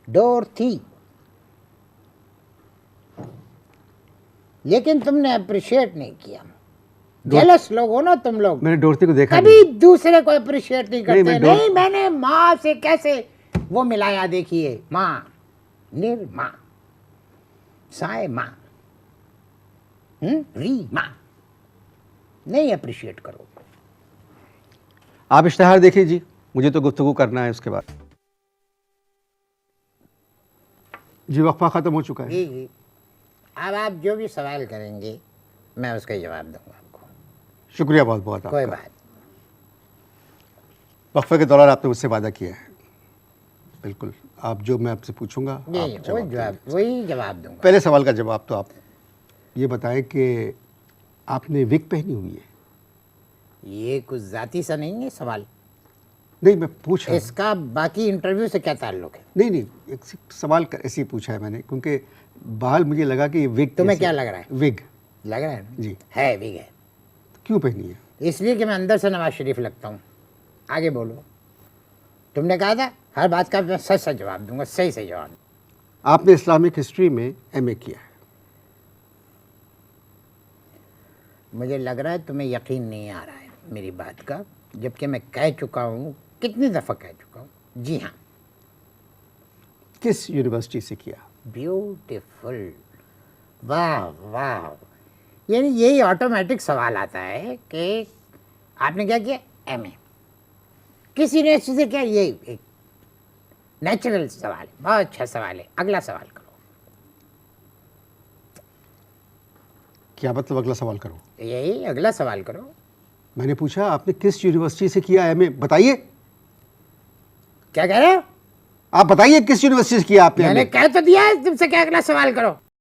डोरथी, लेकिन तुमने अप्रिशिएट नहीं किया। जेलस लोग हो ना तुम लोग। मैंने डोरथी को देखा कभी दूसरे को अप्रिशिएट नहीं करते। नहीं, नहीं, मैंने माँ से कैसे वो मिलाया, देखिए, माँ, निर्मा, साय माँ, री माँ। नहीं अप्रिशिएट करो। आप इश्तेहार देखिए जी, मुझे तो गुफ्तगू करना है उसके बाद। जी वक्फा ख़त्म हो चुका है। जी, अब आप जो भी सवाल करेंगे मैं उसका जवाब दूंगा आपको। शुक्रिया बहुत बहुत कोई आपका। बात। वक्फे के दौरान आपने मुझसे वादा किया है, बिल्कुल आप जो मैं आपसे पूछूंगा आप वही जवाब दूंगा। पहले सवाल का जवाब तो आप ये बताएं कि आपने विग पहनी हुई है? ये कुछ जाती सा नहीं है सवाल। नहीं, मैं पूछ रहा हूं। इसका बाकी इंटरव्यू से क्या ताल्लुक है? नहीं, एक सवाल ऐसे ही पूछा है मैंने, क्योंकि बाल मुझे लगा कि ये विग। तुम्हें क्या लग रहा है? विग लग रहा है ना? जी है, विग है। क्यों पहनी है? इसलिए कि मैं अंदर से नवाज शरीफ लगता हूँ। आगे बोलो। तुमने कहा था हर बात का मैं सच सच जवाब दूंगा, सही सही जवाब। आपने इस्लामिक हिस्ट्री में एमए किया है? मुझे लग रहा है तुम्हें यकीन नहीं आ रहा है मेरी बात का, जबकि मैं कह चुका हूँ, कितनी दफ़ा कह चुका हूँ। जी हाँ। किस यूनिवर्सिटी से किया? ब्यूटीफुल, वाह वाह। यानी यही ऑटोमेटिक सवाल आता है कि आपने क्या किया? एमए। किस यूनिवर्सिटी से किया? ये एक नेचुरल सवाल है, बहुत अच्छा सवाल है। अगला सवाल करो। क्या मतलब अगला सवाल करो? यही अगला सवाल करो। मैंने पूछा आपने किस यूनिवर्सिटी से किया एमए, बताइए। क्या कह रहे हो? आप बताइए किस यूनिवर्सिटी से किया आपने मैंने एमए? कह तो दिया है तुमसे, क्या अगला सवाल करो।